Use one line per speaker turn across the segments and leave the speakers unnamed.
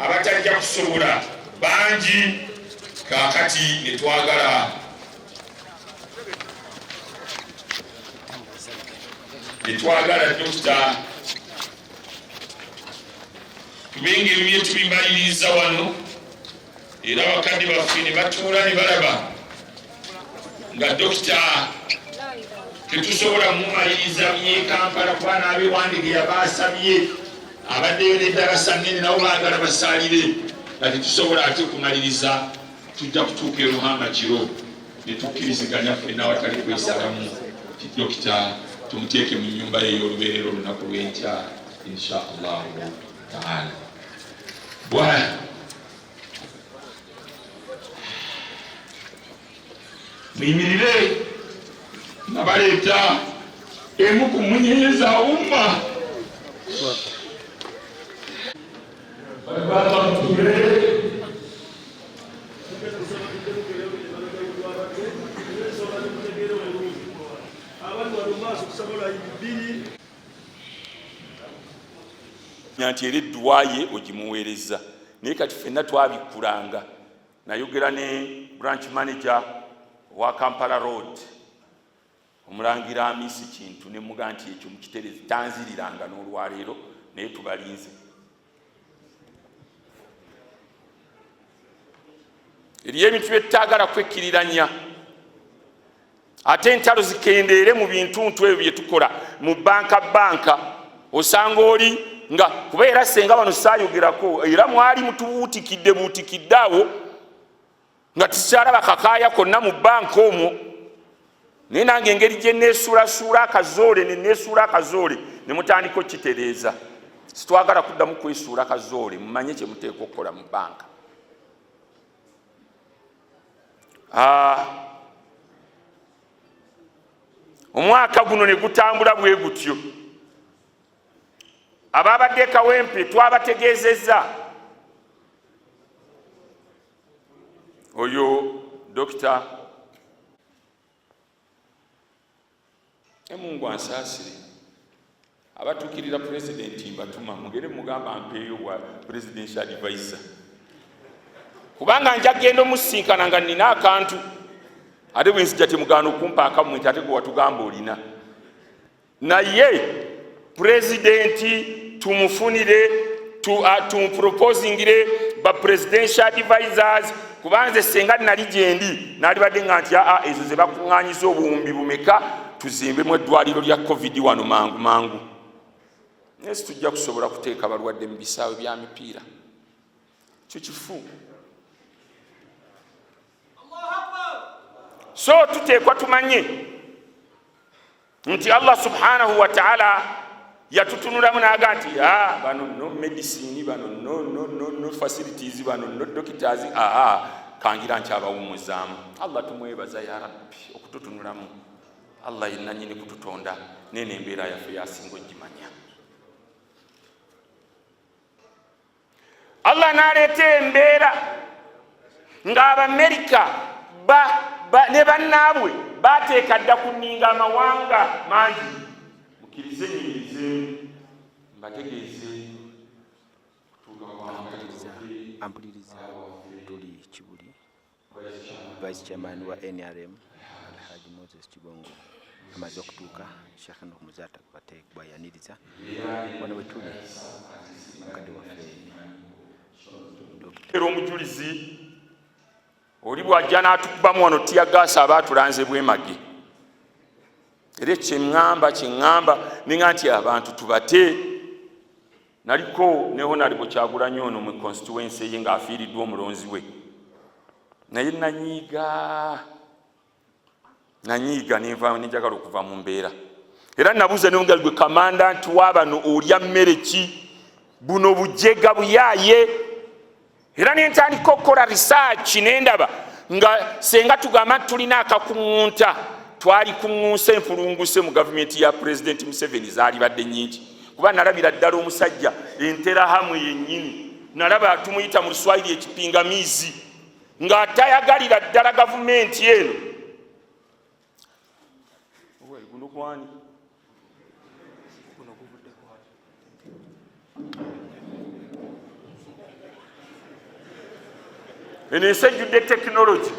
abatajja kusobola bangi kakati netwagala dokita tubenga ebibye tubimaliriza wano era bakadde baffe ne batuula ne balaba nga dokita tetusobola mumaliriza bye Kampala kuba n'abewandige yabaasabye abaddeyo n'eddala sannene nabo baagala basaalire nga tetusobola ate okumaliriza tujja kutuuka e Ruhanga kiro ne tukkiriziganya ffenna awatali kwesalamu ti dokita tumuteeke mu nnyumba ye ey'olubeerera olunaku lw'enkya insha allahu taala. Bwana muyimirire nga baleeta emu ku munyenyeza umma nti era edduwaye ogimuweereza naye kati ffenna twabikkulanga. Nayogera ne branch manager wa Kampala Road omulangira Amisi Kintu ne muga nti ekyo mukiterezi tanziriranga n'olwaleero naye tubalinze. Eriyo ebintu byetutagala kwekkiriranya ate entalo zikendeere mu bintuntu ebyo bye tukola mu banka osanga oli nga kubeera senga bano saayogerako era mwali mutubuutikidde awo nga tukyalaba kakaaya konna mu banka omwo naye nange engeri gye neesuulasuula akazoole ne mutandika okitereeza. Sitwagala kuddamu kwesuula akazoole, mumanye kye muteeka okukola mu banka. Omwaka guno ne gutambula bwe gutyo. Ababadde Kawempe twabategeezezza oyo dokita Mungu ansaasire abatuukirira pulezidenti mbatuma mugere mugamba mpeeyo bwa presidential advisor kubanga nja genda omusinkana nga nina akantu ate bwe nzija temugaana okumpa akamwita ate gwe watugamba olina naye pulezidenti tumufunire tumuproposingire ba presidential advisors kubanze senga nali gyendi nalibadde nga nti ezo ze bakuŋŋaanyiza obuwumbi bumeka tuzimbemu eddwaliro lya covid wano mangu naye situjja kusobola kuteeka balwadde mu bisaawe bya mipiira kyo kifu. So tuteekwa tumanye nti Allah subhanahu wa ta'ala yatutunulamu n'aga nti bano no medicine bano no facilities bano no doctors kangira nti abawummuzaamu. Allah tumwebaza ya Rabbi okututunulamu. Allah yenna nnyini kututonda nene embeera yaffe yasinga ogimanya. Allah n'aleeta embeera ng'Abamerika ne bannaabwe bateeka dda kunninga amawanga mangi. Mukirize nyirize mbategeeze
ampuliriza tuli Kibuli Vice Chairman wa NRM Alhaji Moses Kibongo amaze okutuuka Sheikh Nuh Muzata kubayaniriza wano wetuli mukadde waffe
Dr. Omujulizi oli bw'ajja n'atukubamu wano tiyagaasa abaatulanze bwemage era kyeŋŋamba ninga nti abantu tubate naliko ne Honorable Kyagulanyi ono mu constituency ye ng'afiiriddwa omulonzi we naye nanyiiga nenva nenjagala okuva mu mbeera era nabuuza nongali gwe kamandanti w'abano olya mmere ki buno bujega buyaaye era nentandika okukola research nendaba nga senga tugamba tulina akakuŋŋunta twali kuŋŋunsa empulunguse mu gavumenti ya President Museveni zaali badde nnyingi kuba nalabira ddala omusajja enterahamwe yennyini nalaba tumuyita mu Luswayiri ekipingamiizi ng'atayagalira ddala gavumenti eno guno kwani eno esejjudde technology.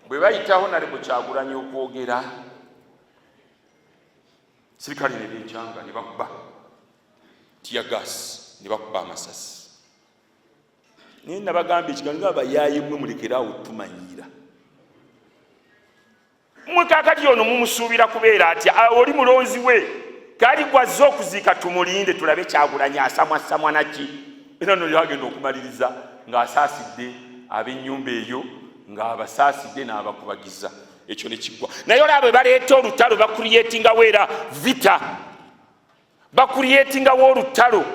bwe bayitaho nale Kyagulanyi okwogera, sirikale ne bekyanga ne bakuba tiyagasi ne bakuba amasasi. Naye nabagamba ekigambo abayaaye mmwe mulekeraawo tumanyira. Mmwe kaakati ono mumusuubira kubeera atya? Oli mulonzi we kali gwazze okuziika tumulinde tulabe Kyagulanyi asamwasamwa naki. Era no yagenda okumaliriza ng'asaasidde ab'ennyumba eyo, ng'abasaasidde n'abakubagiza. Ekyo ne kiggwa. Naye olaba bwe baleeta olutalo bakuliyetingawo era vita, bakuliyetingawo olutalo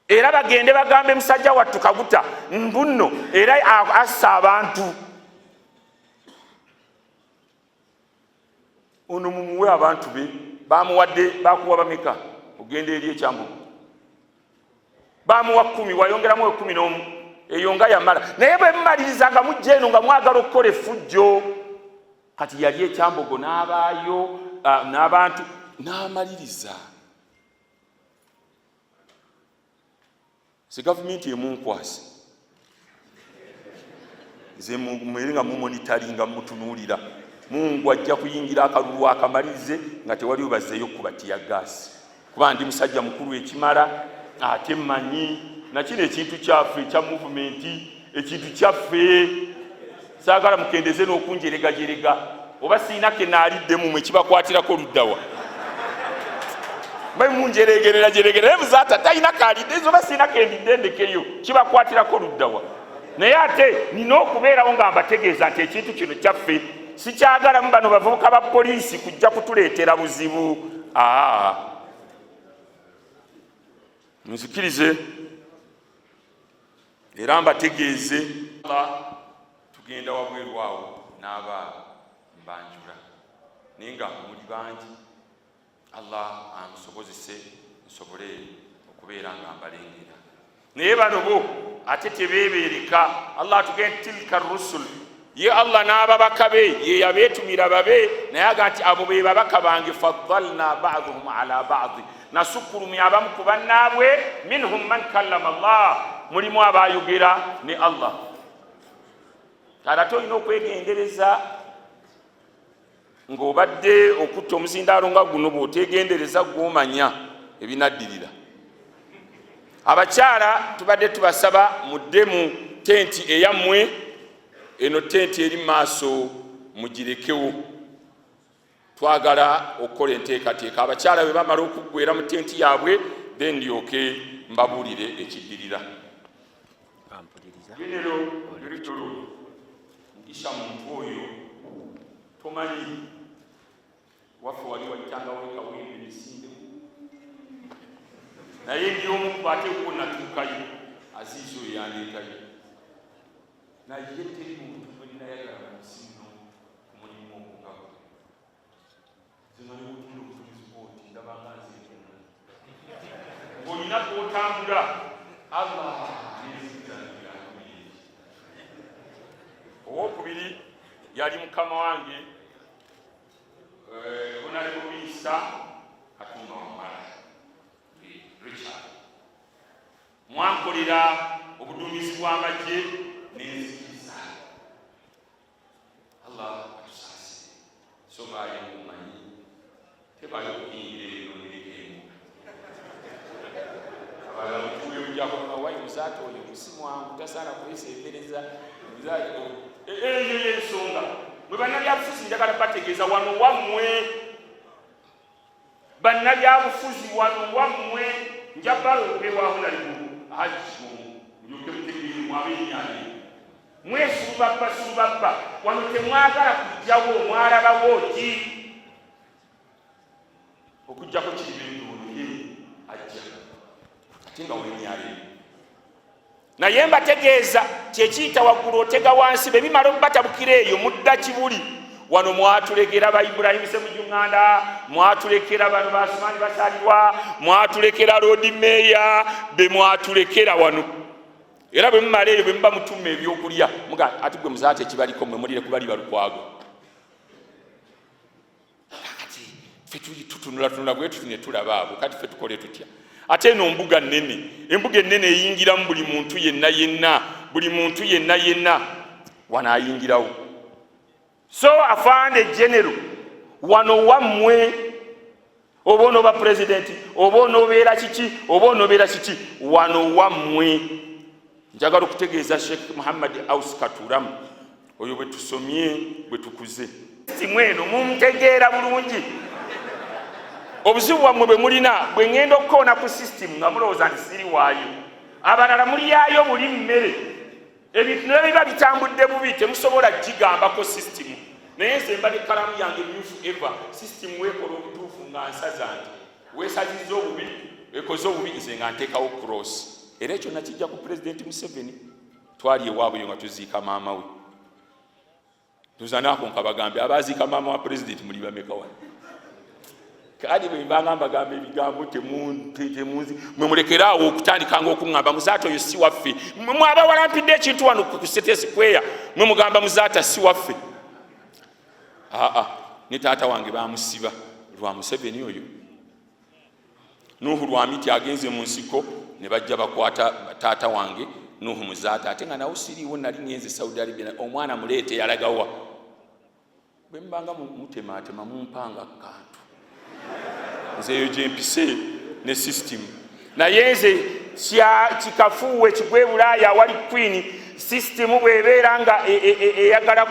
era bagende bagambe musajja wattu Kaguta mbuno era assa abantu. Ono mumuwe abantu be bamuwadde bakuwa bameka ogenda eri ekyambugu bamuwa 10 wayongeramu 11 eyo nga yamala. Naye bwe mumaliriza nga mujja eno nga mwagala okukola effujjo, kati yali ekyambogo n'abaayo n'abantu n'amaliriza. Si gavumenti emunkwase nze mwere nga mumonitaringa mutunuulira. Mungu ajja kuyingira akalulu akamalirize nga tewali bazzeeyo kuba tiyagasi, kuba ndi musajja mukulu ekimala ate mmanyi nakino ekintu kyaffe ekya muvumenti, ekintu kyaffe saagala mukendeze n'okunjeregajerega oba siina ke naaliddemu mwe kibakwatirako luddawa. Mwe munjeregerera naye muzaata talina kaalidde ezo oba siina ke ndidde ndekeyo kibakwatirako luddawa. Naye ate nina okubeerawo nga mbategeeza nti ekintu kino kyaffe, sikyagalamu bano bavubuka ba poliisi kujja kutuleetera buzibu. Nzikirize era mbategeeze tugenda wabweru awo n'aba mbanjula naye nga muli bangi. Allah amusobozese nsobole okubeera nga mbalengera. Naye bano bo ate tebeebereka. Allah atugenda tilka rusul, ye Allah n'ababaka be ye yabeetumira babe, naye aga nti abo be babaka bange faddalna ba'dhum ala ba'd, nasukkulumya abamu ku bannaabwe, minhum man kallama Allah, mulimu abayogera ne Allah. Kale tolina okwegendereza ng'obadde okutta omuzindaalo nga guno bw'otegendereza gw'omanya ebinaddirira. Abakyala tubadde tubasaba mudde mu tenti eyammwe, eno tenti eri maaso mugirekewo. Twagala okukola enteekateeka abakyala bwe bamala okuggwera mu tenti yaabwe then ndyoke mbabuulire ekiddirira. Genero Director Ngisha muntu oyo tomanyi waffe wali wayitangawo ekawembe nisinde naye ndi omu ate ko natuukayo Azizi oyo yandeetayo naye teri muntu gwenayagala musino ku mulimu ogugabo zinaliwotunda okutuliziboti ndabanga nzekena ng'olina kwotambula Allah owokubiri yali mukama wange Honorable Minister Katumba Wamala Richard. Mwankolera obuduumizi bw'amagye n'enzikiriza. Allah atusaasire. So baayo mumanyi tebaayo okuyingira eno n'ekeemu. Abala mutuwe bujjako nawayi muzaata oyo musimu wangu tasaana kwesembereza eyo y'ensonga. Mwe bannabyabufuzi njagala bategeeza wano wammwe, bannabyabufuzi wano wammwe njagala okubeewaho nalimu hajimu mulyoke mutegeere mwabenyane mwesulubabba wano temwagala kujjawo mwalabawo ki okujjako kiribendonoye ajja ate nga wenyale. Naye mbategeeza kyekiyita waggulu otega wansi bwe bimala okubatabukira eyo mudda kibuli. Wano mwatulekera ba Ibrahim Semujunganda, mwatulekera bano Basumani Basalirwa, mwatulekera Road Mayor, be mwatulekera wano. Era bwe mumala eyo bwe muba mutumme ebyokulya muga ati gwe muzaate ekibaliko mwe mulire kubali balukwago. Kati ffe tutunula bwe tutune tulaba abo kati ffe tukole tutya ate eno mbuga nnene embuga ennene eyingiramu buli muntu yenna yenna wanaayingirawo so afande genero wano wammwe oba onooba pulezidenti oba onoobeera kiki wano wammwe njagala okutegeeza Sheikh Muhammad Aus Katuramu oyo bwe tusomye bwe tukuze simweno mumutegeera bulungi obuzibu bwammwe bwe mulina bwe ngenda okukoona ku sisitimu nga mulowooza nti siri waayo abalala mulyayo buli mmere ebintu naye biba bitambudde bubi temusobola kigambako sisitimu naye nze mba ne kalamu yange myufu eva sisitimu weekola obutuufu nga nsaza nti weesazizza obubi ekoze obubi nze nga nteekawo cross era ekyo nakijja ku pulezidenti Museveni twali ewaabwe nga tuziika maama we tuzanaako nkabagambe abaziika maama wa pulezidenti muli bameka wano kadi bwe mbanga mbagambe ebigambo temunzi mwe mulekeraawo okutandikanga okuŋŋamba muzaata oyo si waffe mwe abawalampidde ekintu wano ku City Square mwe mugamba muzaata si waffe ne taata wange bamusiba lwa Museveni oyo Nuhu Lwamiti agenze mu nsiko ne bajja bakwata taata wange Nuhu muzaata ate nga nawo siriiwo nali ngenze Saudi Arabia omwana muleete yalagawa bwe mbanga mutemaatema mumpanga kantu nzeyo gyempise ne system naye nze kikafuuwe kigwe Bulaaya awali Queen system bw'ebeera nga eyagala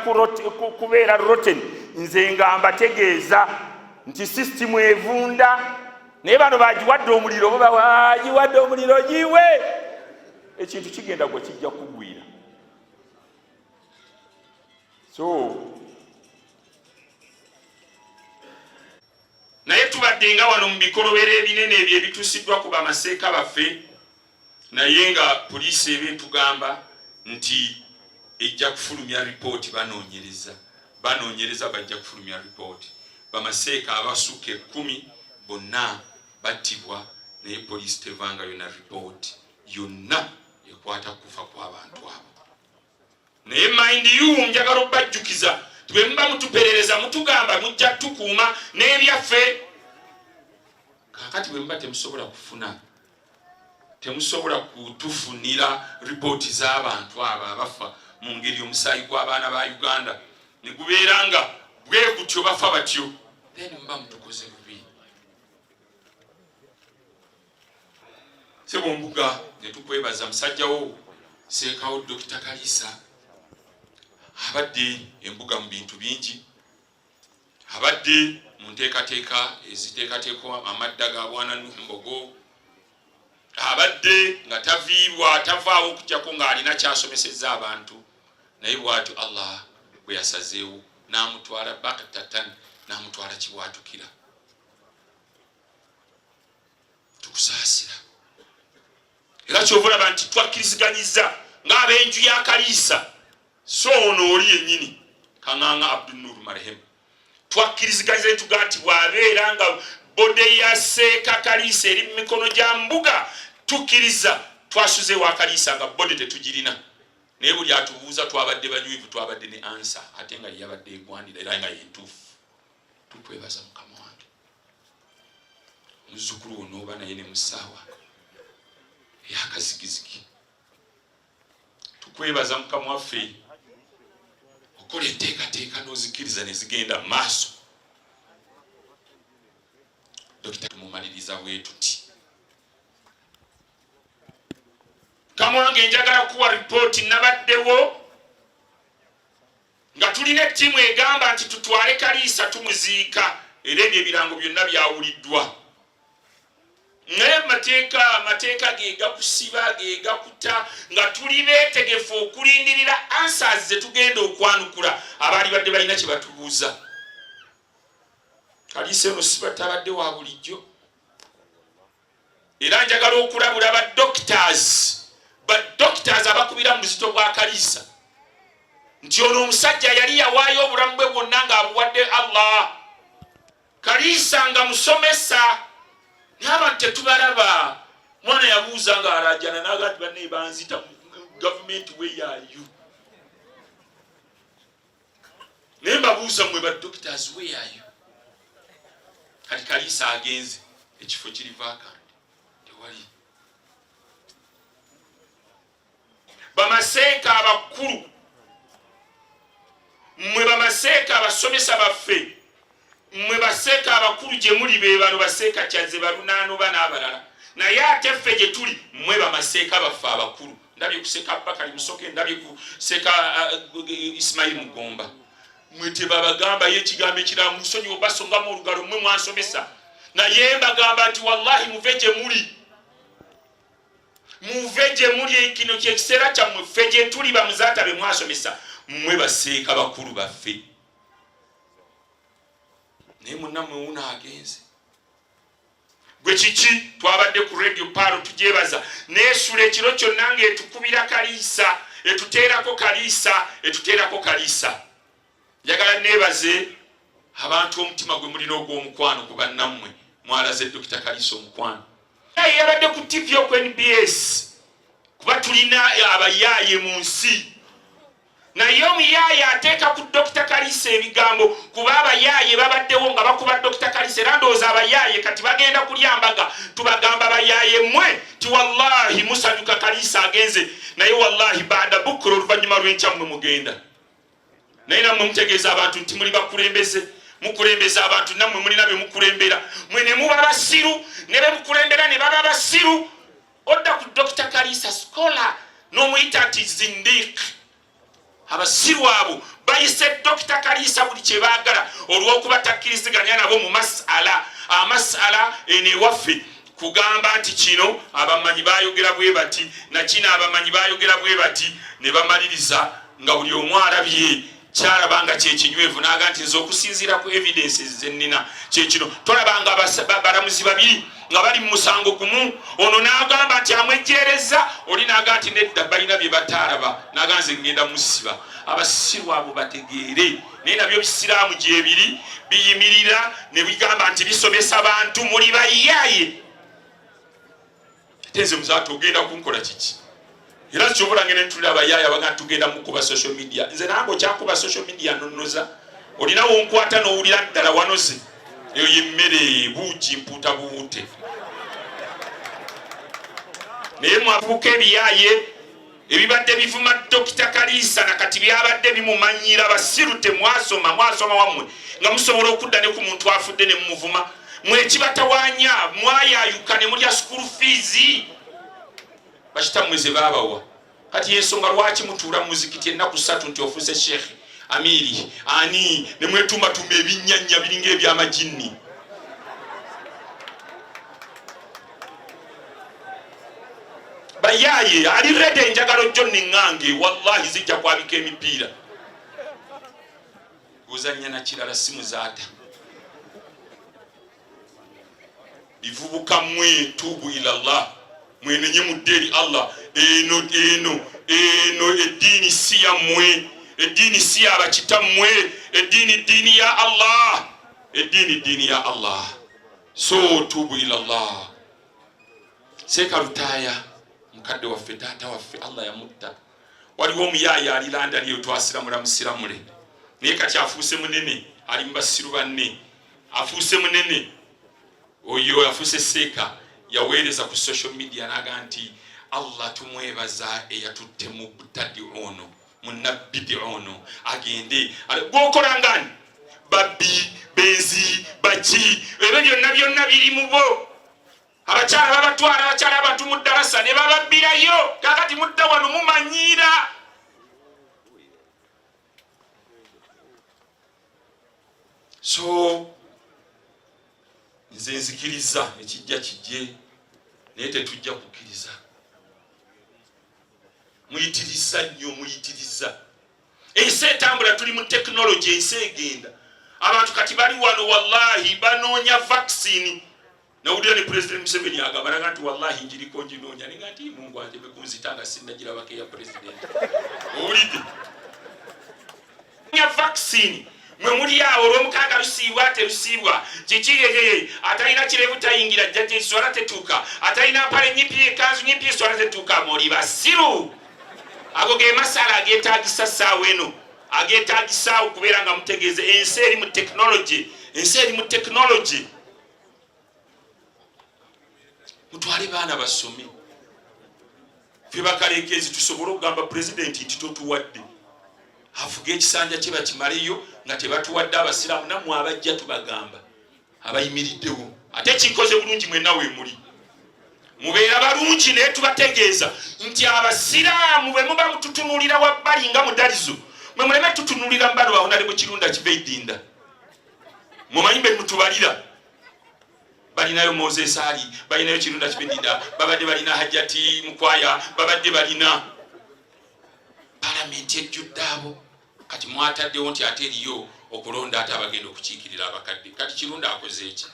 kubeera rotten nze nga mbategeeza nti system evunda naye bano bagiwadde omuliro bagiwadde omuliro giwe ekintu kigenda gwe kijja kugwira so naye tubadde nga wano mu bikolobero ebinene ebyo ebituusiddwa ku bamaseeka baffe naye nga poliisi eba etugamba nti ejja kufulumya ripooti banoonyereza bajja kufulumya ripooti bamaseeka abasukka 10 bonna battibwa naye poliisi tevangayo na ripooti yonna ekwata kufa kw'abantu abo naye mind you njagala okubajjukiza twe muba mutuperereza mutugamba mujja tukuuma n'ebyaffe kakati bwe muba temusobola kutufunira ripooti z'abantu abo abafa mu ngeri omusaayi gw'abaana ba Uganda ne gubeera nga bwe gutyo bafa batyo then muba mutukoze bubi sebo mbuga ne tukwebaza musajjawo Seekawo Dr. Kalisa abadde embuga mu bintu bingi abadde mu nteekateeka eziteekateekwa amadda ga Bwana Mbogo abadde nga tavaawo okujjako ng'alina kyasomesezza abantu naye bw'atyo Allah bwe yasazeewo n'amutwala bakatatan n'amutwala kibwatukira tukusaasira era kyova olaba nti twakkiriziganyizza ng'ab'enju ya Kalisa so ono oli yennyini Kaŋŋaŋŋa Abdul Nur marehemu twakkiriziganyiza tuga nti bw'abeera nga bode ya Seeka Kalisa eri mu mikono gya mbuga tukkiriza twasuze wa Kalisa nga bode tetugirina naye buli atubuuza twabadde banywivu twabadde ne ansa ate nga yabadde egwanira era nga yentuufu tukwebaza Mukama wange muzzukulu ono oba naye ne musaawa eyakazigizigi tukwebaza Mukama waffe okola enteekateeka n'ozikiriza ne zigenda maaso Dokita tumumaliriza bwe tuti Kamwange njagala kuwa ripooti nabaddewo nga tulina ettiimu egamba nti tutwale Kalisa tumuziika era ebyo ebirango byonna byawuliddwa naye amateeka gegakusiba gegakuta nga tuli beetegefu okulindirira answers ze tugenda okwanukula abaali badde balina kye batubuuza Kalisa eno si batabadde wa bulijjo era njagala okulabula badoctors abakubira mu buzito bwa Kalisa nti ono omusajja yali yawaayo obulamu bwe bwonna ng'abuwadde Allah Kalisa nga musomesa n'abantu tetubalaba mwana yabuuza ng'alajana n'agati banne banzita gavumenti where are you naye mbabuuza mmwe badoctors where are you kalisa agenze ekifo kiri vacant tewali. Bamaseeka abakulu mmwe bamaseeka abasomesa baffe mmwe baseeka abakulu gye muli be bano baseeka Kyaze Balunaano n'abalala naye ate ffe gye tuli mmwe bamaseeka baffe abakulu. Ndabye kuseka Bakari Musoke, ndabye kuseka Ismail Mugomba. Mmwe tebabagamba yekigambo ekiramu nsonyi obasongamu olugalo mmwe mwansomesa naye mbagamba nti wallahi muve gye muli. Muve gye muli kino kyekiseera kyammwe ffe gye tuli bamuzaata be mwasomesa mmwe baseeka bakulu baffe. Naye munnammwe wuuna agenze. Gwe kiki twabadde ku radio palo tugyebaza neesula ekiro kyonna ng'etukubira kaliisa etuteerako kaliisa. Njagala neebaze abantu omutima gwe mulina ogw'omukwano ku bannammwe mwalaze Dr. Kaliisa omukwano. Yabadde ku TV ku NBS kuba tulina abayaaye mu nsi naye omuyaaye ateeka ku Dr. Kaliisa ebigambo kuba abayaaye babaddewo nga bakuba Dr. Kaliisa era ndowooza abayaaye kati bagenda kulyambaga tubagamba abayaaye mmwe ti wallahi musanyuka Kaliisa agenze naye wallahi baada bukura oluvannyuma lw'enkya mmwe mugenda. Naye nammwe mutegeeza abantu nti muli bakulembeze mukulembeza abantu nammwe mulina be mukulembera mwe ne muba basiru ne be mukulembera ne baba basiru. Odda ku Dr. Kaliisa skola n'omuyita nti zindiq. Abasiru abo bayise Dr. Kaliisa buli kye baagala olw'okuba takkiriziganya nabo mu amasala enewaffe kugamba nti kino abamanyi bayogera bwe bati na kino abamanyi bayogera bwe bati ne bamaliriza nga buli omu alabye kyalabanga kyekinywevu n'aga nti nze okusinziira ku evidences zennina kyekino. Tolabanga balamuzi babiri nga bali mu musango gumu ono n'agamba nti amwejjeereza oli n'aga nti nedda balina bye bataalaba n'aga nze ngenda musiba. Abasiru abo bategeere naye nabyo bisiraamu gyebiri biyimirira ne bigamba nti bisomesa abantu muli bayaaye. Ate nze muzaata ogenda kunkola kiki era kyobola ngene ntulira abayaaye abaga tugenda mukuba social media. Nze nange okyakuba social media nonnoza olina wonkwata n'owulira ddala wanoze eyo yemmere buugi mpuuta buwute. Naye mwavuka ebiyaaye ebibadde bivuma Dr. Kaliisa nakati byabadde bimumanyira basiru temwasoma wammwe nga musobola okudda ne ku muntu afudde ne mumuvuma mwekibatawaanya mwayayuka ne mulya school fees bakitammwe ze baabawa. Kati yensonga lwaki mutuula muzikiti ennaku 3 nti ofuuse Sheikh Amiri ani ne mwetumbatumba ebinnyanya biringa ebyamajinni. Bayaaye ali rede enjagalo John Ngange wallahi zijja kwabika emipiira guzanya na kirala simu zaata. Bivubuka mwe tubu ila Allah mwenenye muderi Allah eno edini si ya mwe edini si ya bakitammwe edini ya Allah edini ya Allah. So tubu ila Allah. Seka Rutaya mukadde waffe taata waffe Allah yamutta waliwo omuyaaye alilanda liyo twasiramula musiramule naye kati afuuse munene ali mubasiru banne afuuse munene oyo afuuse seeka yaweereza ku social media naga nti Allah tumwebaza eyatutte mu butadi ono munabbidi ono agende gwokola ngani babbi benzi baki ebyo byonna biri mubo. Abakyala babatwala abakyala abantu mu ddarasa ne bababbirayo kakati mudda wano mumanyiira. So nze nzikiriza ekijja kijje naye tetujja kukkiriza. Muyitiriza nnyo muyitiriza. Ensi etambula tuli mu tekinologi ensi egenda. Abantu kati bali wano wallahi banoonya vaccine. Na udia ni President Museveni agamba nti wallahi njiriko njinonya ngati Mungu wanje bekunzitanga sindagira bake ya president. Olide. Nya vaccine mwe muri yawo olw'omukaaga lusibwa terusibwa kikiyeye atalina kirevu tayingira jjajja swala tetuuka atalina mpale nyimpi ekanzu nyimpi swala tetuuka muli basiru. Ago ge masala ageetagisa ssaawa eno ageetagisa okubeera nga mutegeeze ensi eri mu technology ensi eri mu technology. mutwale baana basome ffe bakaleekezi tusobole okugamba pulezidenti nti totuwadde afuga ekisanja kye bakimaleyo nga tebatuwadde abasiraamu nammwe abajja tubagamba abayimiriddewo ate kikoze bulungi mwenna weemuli mubeera balungi naye tubategeeza nti abasiraamu bwe muba mututunulira wabbali nga mudalizo mwe muleme tutunulira mbano bawonale mu kirunda kiva eddinda mumanyi be mutubalira balinayo Moses Ali balinayo kirunda kiva eddinda babadde balina Hajjati Mukwaya babadde balina palamenti ejjudde abo kati mwataddewo nti ate eriyo okulonda ate abagenda okukiikirira abakadde kati kirunda akoze eki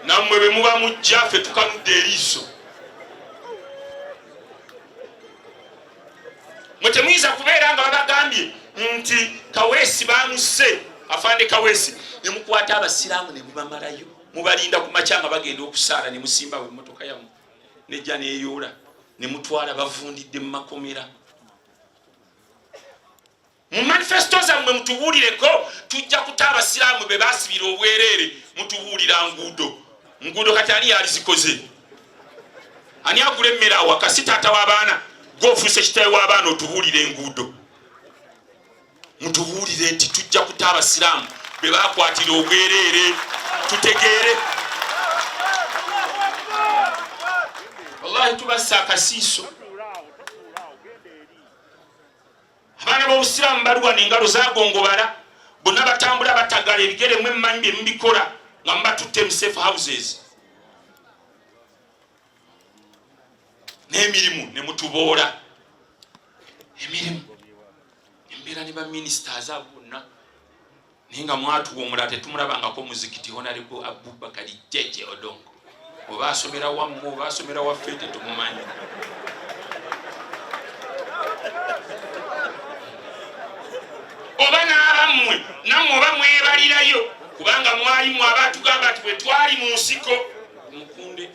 nammwe bwe muba mujja ffe tukanudde eriiso mwe temuyinza kubeera nga babagambye nti Kaweesi bamusse afande Kaweesi ne mukwata abasiraamu ne mubamalayo mubalinda ku makya nga bagenda okusaala ne musimbawo emmotoka yammwe nejja neeyoola ne mutwala bavundidde mu makomera mu manifesto zammwe mutubuulireko tujja kuta abasiraamu be basibira obwereere mutubuulira nguudo kati ani yalizikoze ani agula emmere awaka si taata w'abaana gwofuuse kitawe w'abaana otubuulire enguudo mutubuulire nti tujja kuta abasiraamu be bakwatira obwereere tutegeere wallahi tubassa akasiiso abaana b'obusiraamu balwana engalo zagongobala bonna batambula batagala ebigere mwe mmanyi bye mubikola nga mubatutte mu safe houses n'emirimu ne mutuboola emirimu embeera ne baministers abo bonna naye nga mwatuwa omulala tetumulabangako muzikiti Honorable Abubakari Jeje Odongo oba asomera wammwe oba asomera waffe tetumumanyi oba n'abammwe nammwe oba mwebalirayo kubanga mwalimu abatugamba nti bwe twali mu nsiko mukunde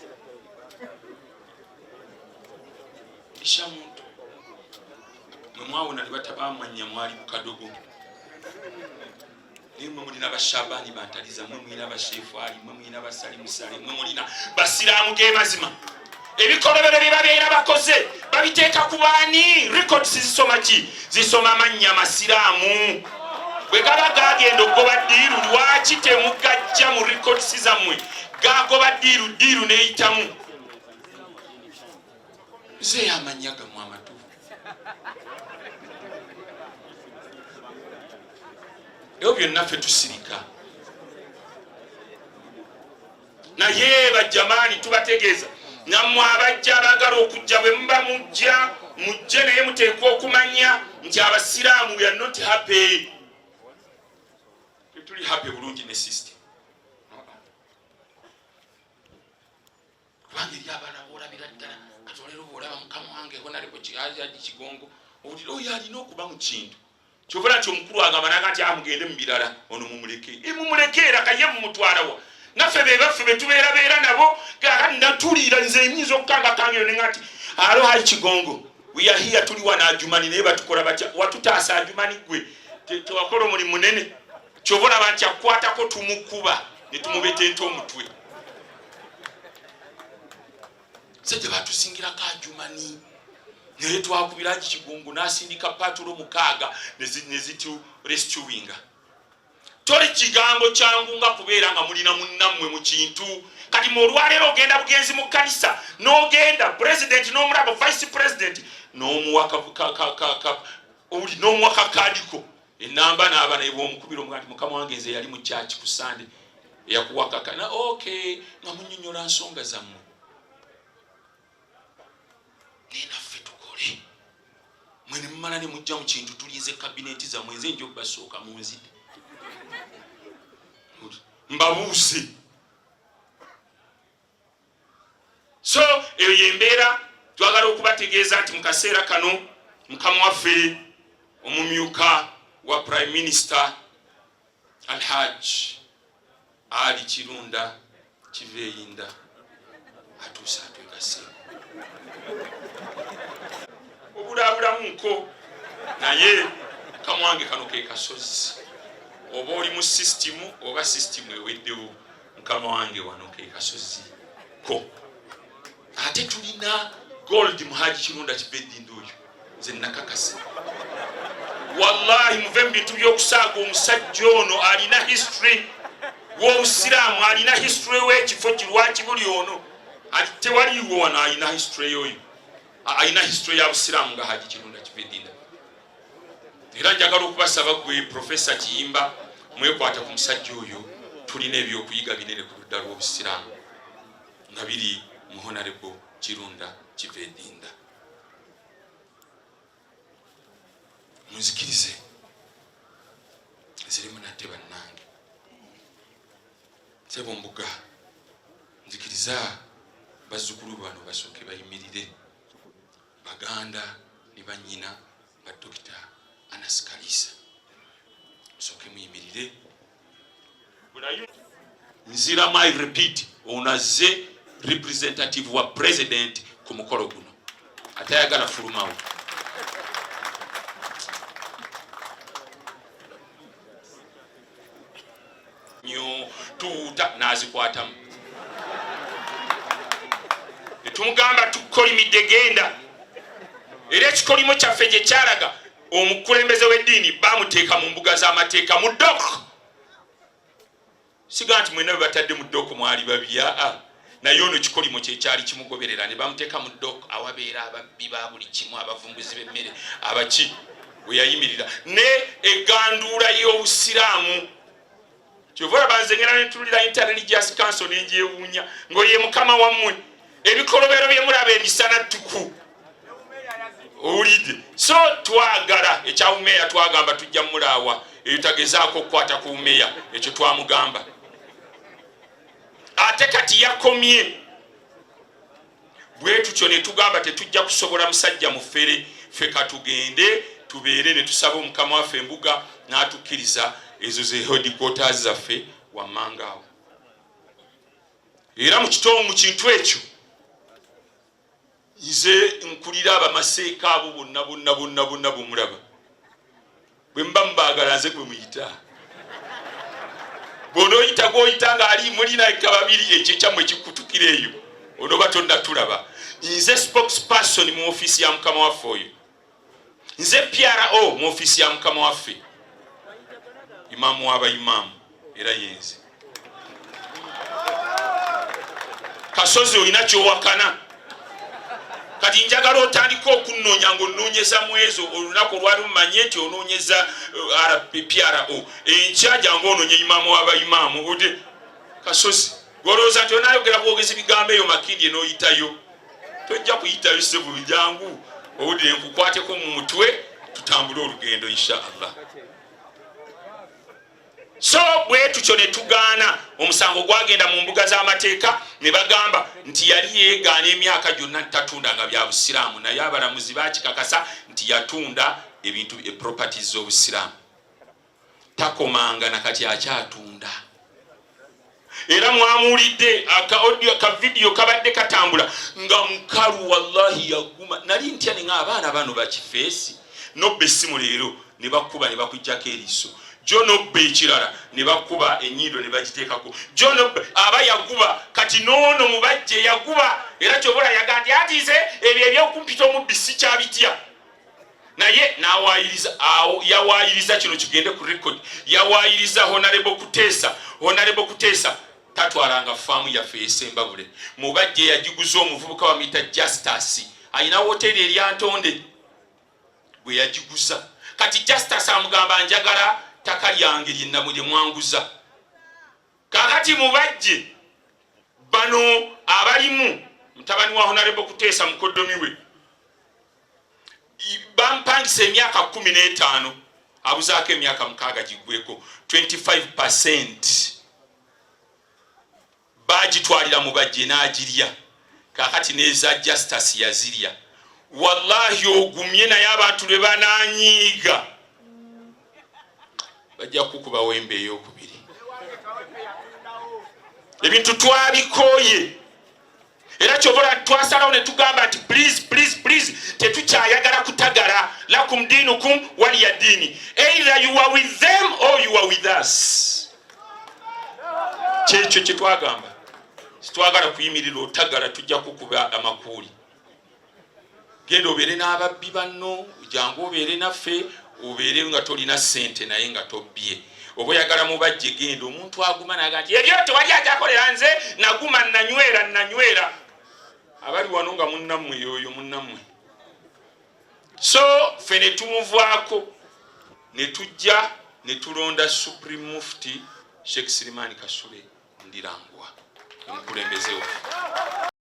isha muntu mwe mwawona ne batabamanya mwali ku kadogo naye mwe mulina bashabani bantaliza mwe mulina bashefu ali mwe mulina basalimusale mwe mulina basiraamu ge mazima ebikolobero bye babeera bakoze babiteeka ku baani records zisoma ki zisoma amannya masiraamu bwe gaba gagenda okugoba ddiiru lwaki temugajja mu records zammwe gagoba ddiiru neeyitamu zeeyo amannya gammwe amatuufu ebyo byonna ffe tusirika naye bajjamaani tubategeeza nammwe abajja abagala okujja bwe muba mujje naye muteekwa okumanya nti abasiraamu we are not happy tetuli happy bulungi ne system kubanga eri abaana boolabira ddala kati olero boolaba mukama wange Honorable Kigongo owulira oyo alina okuba mu kintu kyobula nti omukulu agamba naga nti amugende mu birala ono mumuleke era kaye mumutwalawa naffe bebaffe betubeerabeera nabo kakati natuliira nze enyinza okukangakanga yo nenga nti alo hayi Kigongo we are here tuli wana Ajumani naye batukola batya watutaasa Ajumani gwe tewakola omulimu munene kyobula banti akukwatako tumukuba ne tumubeta ente omutwe sejja batusingirako Ajumani naye twakubira Kigongo n'asindika patulo 6 nezitu rescuinga toli kigambo kyangu nga kubeera nga mulina munnammwe mu kintu kati mu olwaleero ogenda bugenzi mu kkanisa n'ogenda president n'omulabo vice president n'omuwaka kadiko enamba n'aba naye bw'omukubira omuga nti mukama wange nze yali mu church ku Sunday eyakuwakakana okay nga munnyonnyola nsonga zammwe naye naffe tukole mwene mumala ne mujja mu kintu tulize kabineti zammwe nze nja okubasooka mu nzide mbabuuse so eyo yembeera twagala okubategeeza nti mu kaseera kano mukama waffe omumyuka wa prime minister Alhaji Ali Kirunda Kiveeyinda atuusa atwegaseeko obulaabulamu nko naye kamwange kano ke kasozi oba oli mu system oba system eweddewo mukama wange wano ke Kasozi ko ate tulina gold Muhaji Kirunda Kibedinda oyo nze nakakasa wallahi muve mu bintu by'okusaaga omusajja ono alina history w'obusiraamu alina history w'ekifo kirwaki buli ono tewaliwo wano alina history yoyo alina history ya busiraamu nga Haji Kirunda Kibedinda era njagala okubasaba gwe Professor Kiyimba mwekwata ku musajja oyo tulina ebyokuyiga binene ku ludda lw'obusiraamu nga biri mu Honorable Kirunda Kibedinda. Muzikirize zirimu nate bannange sebo mbuga nzikiriza bazzukulu bano basooke bayimirire baganda ne bannyina ba Dr. Anas Kalisa musooke muyimirire nzira my repeat onaze representative wa president ku mukolo guno atayagala fulumawo nyo tuuta nazikwatamu netumugamba tukolimidde genda era ekikolimo kyaffe gye kyalaga omukulembeze w'eddiini bamuteeka mu mbuga z'amateeka mu ddoko siga nti mwena bwe batadde mu ddoko mwali babya naye ono ekikolimo kye kyali kimugoberera ne bamuteeka mu ddoko awabeera ababbi ba buli kimu abavumbuzi b'emmere abaki we yayimirira ne eganduula y'obusiraamu kyovora banzengera netulira Interreligious Council nenjewuunya ng'oye mukama wammwe ebikolobero bye mulaba emisana ttuku owulidde so twagala ekyawumeeya twagamba tujja mulaawa ebitagezaako okukwata ku umeeya ekyo twamugamba ate kati yakomye bwe tutyo ne tugamba tetujja kusobola musajja mufere ffe katugende tubeere ne tusaba omukama waffe embuga n'atukkiriza ezo ze headquarters zaffe wammangaawo era mu kintu ekyo nze nkulira abamaseeka abo bonna bomulaba bwe mba mubaagala nze gwe muyita bw'onooyita gw'oyita ng'ali mulina eka babiri ekyo ekyammwe ekikutukira eyo onooba tonnatulaba nze spokesperson mu ofiisi ya mukama waffe oyo nze PRO mu ofiisi ya mukama waffe imaamu w'abayimaamu era yenze Kasozi olina kyowakana kati njagala otandika okunnoonya ng'onoonyeza mu ezo olunaku olwali mumanye nti onoonyeza PRO enkyaja ng'onoonye imaamu w'abayimaamu ode Kasozi gwolowooza nti onayogera kwogeza ebigambo eyo makindi enooyitayo tojja kuyitayo ssebu jangu owulire nkukwateko mu mutwe tutambule olugendo inshallah. So bwe tutyo ne tugaana omusango gwagenda mu mbuga z'amateeka ne bagamba nti yali yeegaana emyaka gyonna tatunda nga bya busiraamu naye abalamuzi bakikakasa nti yatunda ebintu properties z'obusiraamu takomanga nakati akyatunda era mwamuulidde aka video kabadde katambula nga mukalu wallahi yaguma nali ntya nga abaana bano bakifeesi nobbe essimu leero ne bakuba ne bakujjako eriiso Jonobbe ekirala ne bakuba ennyindo ne bagiteekako Jonobbe aba yaguba kati noono mubajje yaguba era kyobula yagandi atize ebyo ebyokumpita omubisi kyabitya naye nawaayiriza awo yawaayiriza kino kigende ku record yawaayiriza Honorable Kuteesa tatwalanga faamu yaffe esembabule mubajje yagiguza omuvubuka wa mita Justice ayina hoteli eri Antonde bwe yagiguza kati Justice amugamba njagala taka lyange lyennamwe mwanguza kakati mubajje bano abalimu mutabani wa Honorable Kuteesa mukoddomi we bampangisa emyaka 15 abuzaako emyaka 6 gigweko 25% bagitwalira mubajje n'agirya kakati neza Justice yazirya wallahi ogumye naye abantu lwe bananyiiga bajja kukuba wembe ey'okubiri ebintu twabikoye era kyobula twasalawo ne tugamba nti please tetukyayagala kutagala lakum dinukum waliya dini, either you are with them or you are with us. Kyekyo kyetwagamba, situwagala kuyimirira otagala tujja kukuba amakuuli. Genda obeere n'ababbi banno, jangu obeere naffe, obeere nga tolina ssente naye nga tobbye. Oba oyagala mubajje genda, omuntu aguma naga nti ebyo tewali akyakolera nze naguma nanywera. Abali wano nga munnammwe yoyo munnammwe. So ffe ne tumuvaako ne tujja ne tulonda Supreme Mufti Sheikh Sirimani Kasule Ndirangwa omukulembeze waffe.